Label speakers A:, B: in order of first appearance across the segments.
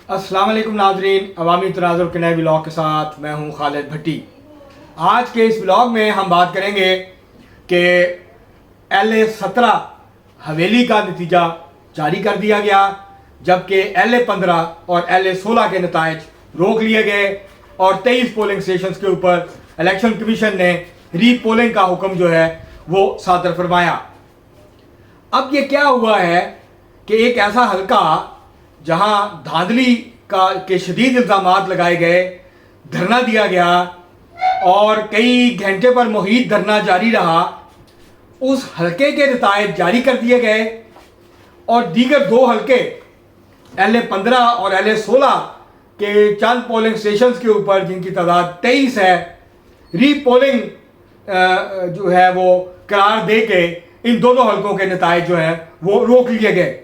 A: अस्सलाम वालेकुम नाजरीन, अवामी तनाज़ुर के नए व्लॉग के साथ मैं हूं खालिद भट्टी। आज के इस व्लॉग में हम बात करेंगे कि LA-17 हवेली का नतीजा जारी कर दिया गया, जबकि LA-15 और LA-16 के नताइज रोक लिए गए और 23 पोलिंग स्टेशन के ऊपर इलेक्शन कमीशन ने रीपोलिंग का हुक्म जो है वो सादर फरमाया। अब ये क्या हुआ है कि एक ऐसा हल्का जहां धांधली के शदीद इल्ज़ामात लगाए गए, धरना दिया गया और कई घंटे पर मुहीत धरना जारी रहा, उस हल्के के नताइज जारी कर दिए गए और दीगर दो हल्के LA-15 और LA-16 के चंद पोलिंग स्टेशन के ऊपर जिनकी तादाद 23 है, रीपोलिंग जो है वो करार दे के इन दोनों हल्कों के नताइज जो है वो रोक लिए गए।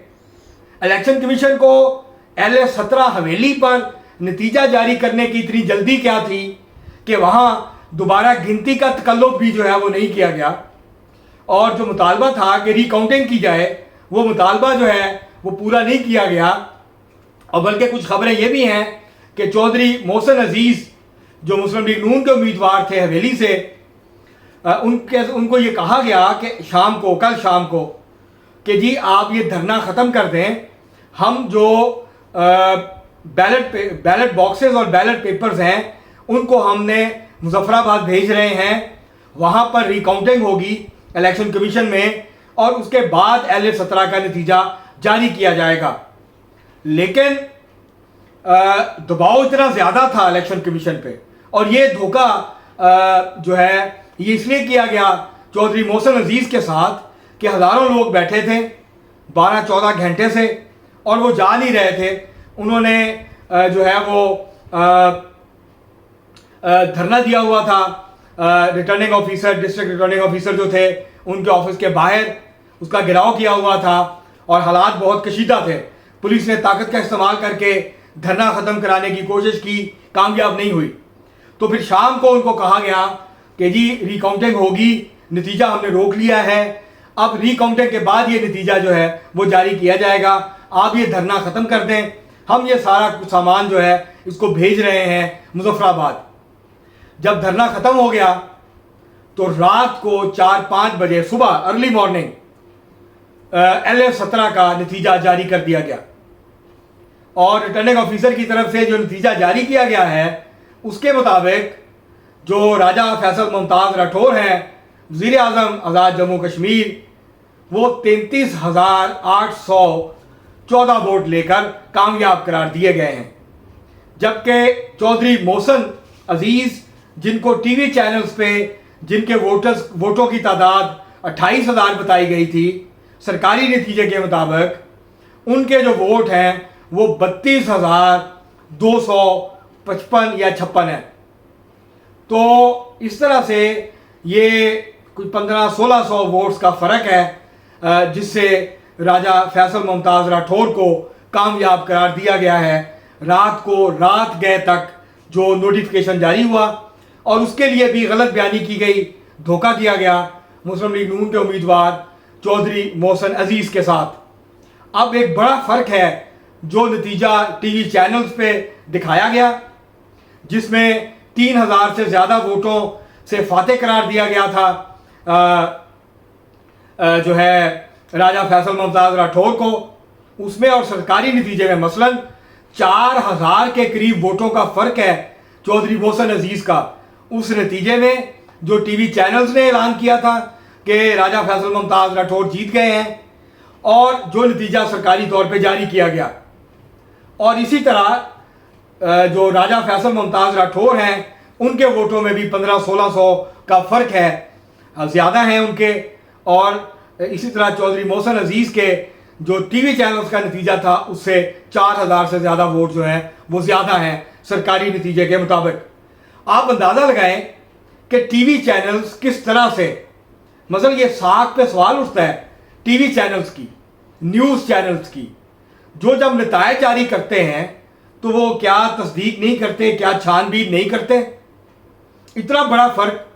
A: इलेक्शन कमीशन को LA-17 हवेली पर नतीजा जारी करने की इतनी जल्दी क्या थी कि वहाँ दोबारा गिनती का तकल्लुफ भी जो है वो नहीं किया गया और जो मुतालबा था कि रिकाउंटिंग की जाए वो मुतालबा जो है वो पूरा नहीं किया गया। और बल्कि कुछ खबरें ये भी हैं कि चौधरी मोहसिन अजीज़ जो मुस्लिम लीग नून के उम्मीदवार थे हवेली से, उनको ये कहा गया कि कल शाम को कि जी आप ये धरना ख़त्म कर दें, हम जो बैलेट बॉक्सेस और बैलेट पेपर्स हैं उनको हमने मुजफ्फराबाद भेज रहे हैं, वहाँ पर रिकाउंटिंग होगी इलेक्शन कमीशन में और उसके बाद LA-17 का नतीजा जारी किया जाएगा। लेकिन दबाव इतना ज़्यादा था इलेक्शन कमीशन पे और ये धोखा जो है ये इसलिए किया गया चौधरी मोहसिन अजीज़ के साथ कि हज़ारों लोग बैठे थे 12-14 घंटे से और वो जा नहीं रहे थे। उन्होंने जो है वो धरना दिया हुआ था, returning officer, district returning officer जो थे उनके ऑफिस के बाहर उसका घेराव किया हुआ था और हालात बहुत कशीदा थे। पुलिस ने ताकत का इस्तेमाल करके धरना ख़त्म कराने की कोशिश की, कामयाब नहीं हुई। तो फिर शाम को उनको कहा गया कि जी रिकाउंटिंग होगी, नतीजा हमने रोक लिया है, अब रिकाउंटिंग के बाद ये नतीजा जो है वो जारी किया जाएगा, आप ये धरना ख़त्म कर दें, हम ये सारा सामान जो है इसको भेज रहे हैं मुजफ्फराबाद। जब धरना ख़त्म हो गया तो रात को 4-5 बजे सुबह अर्ली मॉर्निंग LA-17 का नतीजा जारी कर दिया गया और रिटर्निंग ऑफिसर की तरफ से जो नतीजा जारी किया गया है उसके मुताबिक जो राजा फैसल मुमताज़ राठौर हैं वज़ीर आज़म आज़ाद जम्मू कश्मीर, वो 33,814 वोट लेकर कामयाब करार दिए गए हैं। जबकि चौधरी मोहसिन अजीज़ जिनको टीवी चैनल्स पे जिनके वोटों की तादाद 28,000 बताई गई थी, सरकारी नतीजे के मुताबिक उनके जो वोट हैं वो 32,255 या 56 हैं। तो इस तरह से ये कुछ 1500-1600 वोट्स का फ़र्क है जिससे राजा फैसल मुमताज़ राठौर को कामयाब करार दिया गया है। रात गए तक जो नोटिफिकेशन जारी हुआ और उसके लिए भी गलत बयानी की गई, धोखा किया गया मुस्लिम लीग नून के उम्मीदवार चौधरी मोहसिन अजीज़ के साथ। अब एक बड़ा फ़र्क है जो नतीजा टीवी चैनल्स पे दिखाया गया जिसमें 3,000 से ज़्यादा वोटों से फातेह करार दिया गया था जो है राजा फैसल मुमताज़ राठौर को, उसमें और सरकारी नतीजे में मसलन 4,000 के करीब वोटों का फ़र्क है चौधरी मोहसिन अजीज़ का। उस नतीजे में जो टीवी चैनल्स ने ऐलान किया था कि राजा फैसल मुमताज़ राठौर जीत गए हैं और जो नतीजा सरकारी तौर पे जारी किया गया, और इसी तरह जो राजा फैसल मुमताज़ राठौर हैं उनके वोटों में भी 1500-1600 का फ़र्क है, ज़्यादा हैं उनके। और इसी तरह चौधरी मोहसिन अजीज़ के जो टीवी चैनल्स का नतीजा था उससे 4,000 से ज़्यादा वोट जो हैं वो ज़्यादा हैं सरकारी नतीजे के मुताबिक। आप अंदाज़ा लगाएं कि टीवी चैनल्स किस तरह से, मतलब ये साख पे सवाल उठता है टीवी चैनल्स की, न्यूज़ चैनल्स की, जो जब नताइज जारी करते हैं तो वो क्या तस्दीक नहीं करते, क्या छानबीन नहीं करते? इतना बड़ा फ़र्क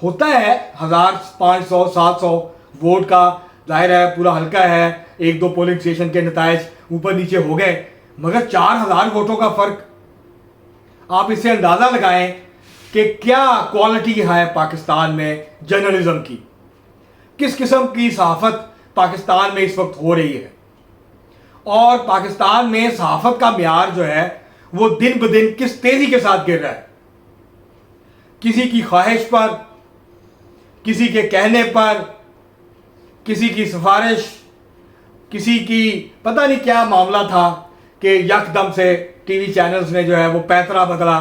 A: होता है 1,500-700 वोट का। जाहिर है पूरा हल्का है, 1-2 पोलिंग स्टेशन के नताइज ऊपर नीचे हो गए, मगर 4000 वोटों का फर्क। आप इससे अंदाज़ा लगाएं कि क्या क्वालिटी है पाकिस्तान में जर्नलिज्म की, किस किस्म की सहाफ़त पाकिस्तान में इस वक्त हो रही है। और पाकिस्तान में सहाफ़त का म्यार जो है वो दिन ब दिन किस तेज़ी के साथ गिर रहा है। किसी की ख्वाहिश पर, किसी के कहने पर, किसी की सिफारिश, किसी की पता नहीं क्या मामला था कि यकदम से टीवी चैनल्स ने जो है वो पैतरा बदला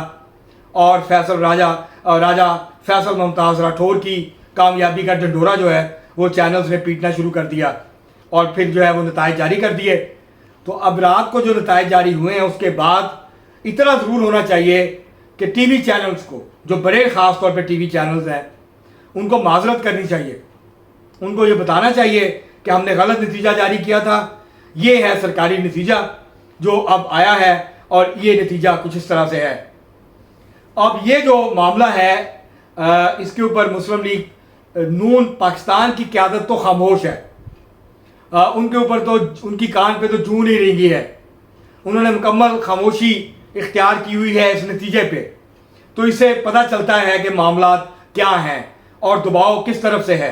A: और राजा फैसल मुमताज़ राठौर की कामयाबी का ढंढोरा जो है वो चैनल्स ने पीटना शुरू कर दिया और फिर जो है वो नताइज जारी कर दिए। तो अब रात को जो नताइज जारी हुए हैं उसके बाद इतना ज़रूर होना चाहिए कि टीवी चैनल्स को, जो बड़े ख़ास तौर पे टीवी चैनल्स हैं, उनको माजरत करनी चाहिए। उनको ये बताना चाहिए कि हमने गलत नतीजा जारी किया था, ये है सरकारी नतीजा जो अब आया है और ये नतीजा कुछ इस तरह से है। अब ये जो मामला है इसके ऊपर मुस्लिम लीग नून पाकिस्तान की क़यादत तो खामोश है। उनके ऊपर तो उनकी कान पे तो जूं नहीं रेंगी है। उन्होंने मुकम्मल खामोशी इख्तियार की हुई है इस नतीजे पे। तो इससे पता चलता है कि मामला क्या हैं और दबाव किस तरफ से है।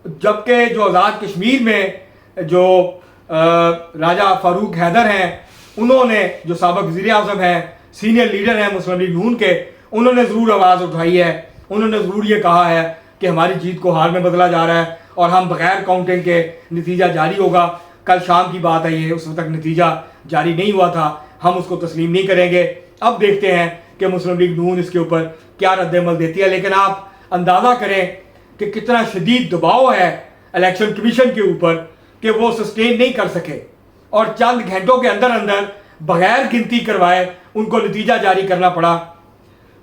A: जबकि जो आज़ाद कश्मीर में जो राजा फारूक हैदर हैं, उन्होंने, जो साबिक़ वज़ीर आज़म हैं, सीनियर लीडर हैं मुस्लिम लीग नून के, उन्होंने ज़रूर आवाज़ उठाई है। उन्होंने ज़रूर ये कहा है कि हमारी जीत को हार में बदला जा रहा है और हम बगैर काउंटिंग के नतीजा जारी होगा। कल शाम की बात है ये, उस वक्त तक नतीजा जारी नहीं हुआ था, हम उसको तस्लीम नहीं करेंगे। अब देखते हैं कि मुस्लिम लीग नून इसके ऊपर क्या रद्द-ए-अमल देती है। लेकिन आप अंदाज़ा करें कि कितना शदीद दबाव है इलेक्शन कमीशन के ऊपर कि वो सस्टेन नहीं कर सके और चंद घंटों के अंदर अंदर बगैर गिनती करवाए उनको नतीजा जारी करना पड़ा।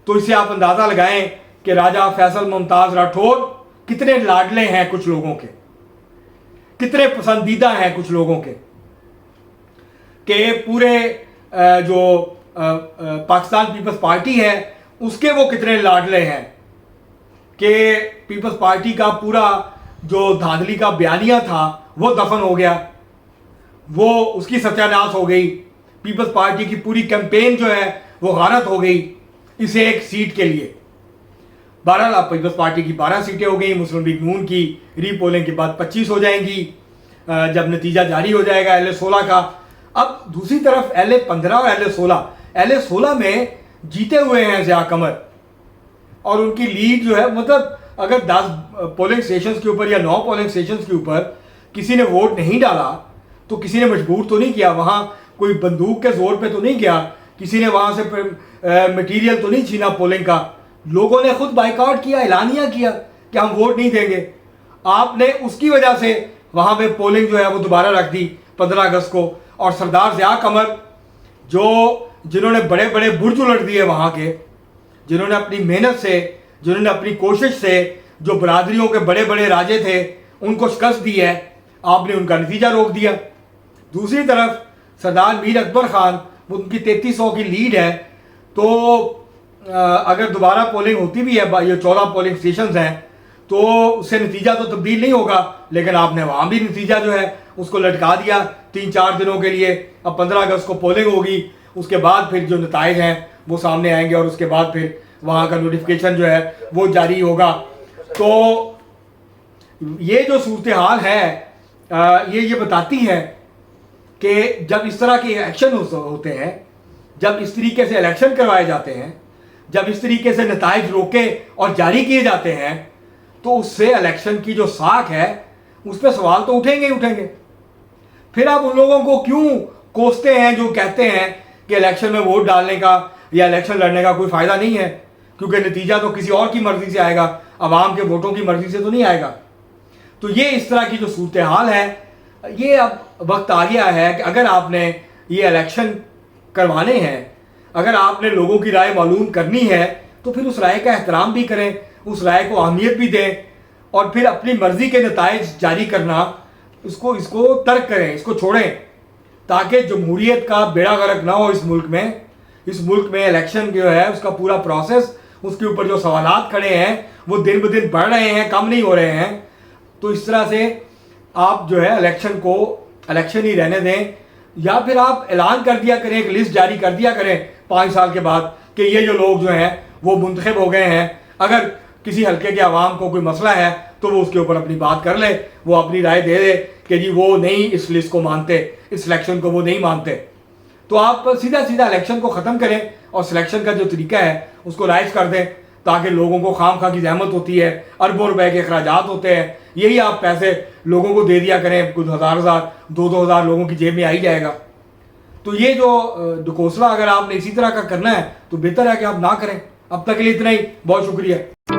A: तो इससे आप अंदाज़ा लगाएं कि राजा फैसल मुमताज़ राठौर कितने लाडले हैं कुछ लोगों के, कितने पसंदीदा हैं कुछ लोगों के, कि पूरे जो पाकिस्तान पीपल्स पार्टी है उसके वो कितने लाडले हैं कि पीपल्स पार्टी का पूरा जो धांधली का बयानिया था वो दफन हो गया, वो उसकी सत्यानाश हो गई। पीपल्स पार्टी की पूरी कैंपेन जो है वो गारत हो गई इसे एक सीट के लिए। बहरहाल अब पीपल्स पार्टी की 12 सीटें हो गई, मुस्लिम लीग नून की रीपोलिंग के बाद 25 हो जाएंगी जब नतीजा जारी हो जाएगा LA 16 का। अब दूसरी तरफ LA 15 और LA 16 में जीते हुए हैं ज़िया कमर और उनकी लीड जो है, मतलब अगर 10 पोलिंग स्टेशंस के ऊपर या 9 पोलिंग स्टेशंस के ऊपर किसी ने वोट नहीं डाला तो किसी ने मजबूर तो नहीं किया, वहाँ कोई बंदूक के जोर पे तो नहीं गया, किसी ने वहाँ से मटेरियल तो नहीं छीना पोलिंग का। लोगों ने खुद बाइकआउट किया, ऐलानिया किया कि हम वोट नहीं देंगे। आपने उसकी वजह से वहाँ पे पोलिंग जो है वो दोबारा रख दी 15 अगस्त को। और सरदार ज़िया कमर जिन्होंने बड़े बड़े बुर्ज उलट दिए वहाँ के, जिन्होंने अपनी मेहनत से, जिन्होंने अपनी कोशिश से जो बरादरियों के बड़े बड़े राजे थे उनको शिकस्त दी है, आपने उनका नतीजा रोक दिया। दूसरी तरफ सरदार मीर अकबर खान, उनकी 3300 की लीड है, तो अगर दोबारा पोलिंग होती भी है, ये 14 पोलिंग स्टेशन हैं, तो उससे नतीजा तो तब्दील नहीं होगा, लेकिन आपने वहाँ भी नतीजा जो है उसको लटका दिया 3-4 दिनों के लिए। अब 15 अगस्त को पोलिंग होगी, उसके बाद फिर जो नताइज हैं वो सामने आएंगे और उसके बाद फिर वहाँ का नोटिफिकेशन जो है वो जारी होगा। तो ये जो सूरत हाल है ये बताती है कि जब इस तरह के एक्शन होते हैं, जब इस तरीके से इलेक्शन करवाए जाते हैं, जब इस तरीके से नताइज रोके और जारी किए जाते हैं, तो उससे इलेक्शन की जो साख है उस पर सवाल तो उठेंगे ही उठेंगे। फिर आप उन लोगों को क्यों कोसते हैं जो कहते हैं कि इलेक्शन में वोट डालने का या इलेक्शन लड़ने का कोई फ़ायदा नहीं है, क्योंकि नतीजा तो किसी और की मर्ज़ी से आएगा, आवाम के वोटों की मर्ज़ी से तो नहीं आएगा। तो ये इस तरह की जो सूरत हाल है, ये अब वक्त आ गया है कि अगर आपने ये इलेक्शन करवाने हैं, अगर आपने लोगों की राय मालूम करनी है, तो फिर उस राय का एहतराम भी करें, उस राय को अहमियत भी दें और फिर अपनी मर्ज़ी के नताइज जारी करना इसको तर्क करें, इसको छोड़ें, ताकि जमहूरियत का बेड़ा गर्क ना हो इस मुल्क में। इस मुल्क में इलेक्शन जो है उसका पूरा प्रोसेस, उसके ऊपर जो सवालात खड़े हैं वो दिन ब दिन बढ़ रहे हैं, कम नहीं हो रहे हैं। तो इस तरह से आप जो है इलेक्शन को इलेक्शन ही रहने दें। या फिर आप ऐलान कर दिया करें, एक लिस्ट जारी कर दिया करें 5 साल के बाद कि ये जो लोग जो हैं वो मुंतखब हो गए हैं, अगर किसी हल्के के आवाम को कोई मसला है तो वो उसके ऊपर अपनी बात कर ले, वो अपनी राय दे दे कि जी वो नहीं इस लिस्ट को मानते, इस सिलेक्शन को वो नहीं मानते। तो आप सीधा सीधा इलेक्शन को ख़त्म करें और सिलेक्शन का जो तरीका है उसको राइज कर दें, ताकि लोगों को खाम खा की जहमत होती है, अरबों रुपए के अखराजात होते हैं, यही आप पैसे लोगों को दे दिया करें, कुछ हज़ार 2,000 लोगों की जेब में आ ही जाएगा। तो ये जो ढकोसला अगर आपने इसी तरह का करना है तो बेहतर है कि आप ना करें। अब तक के लिए इतना ही, बहुत शुक्रिया।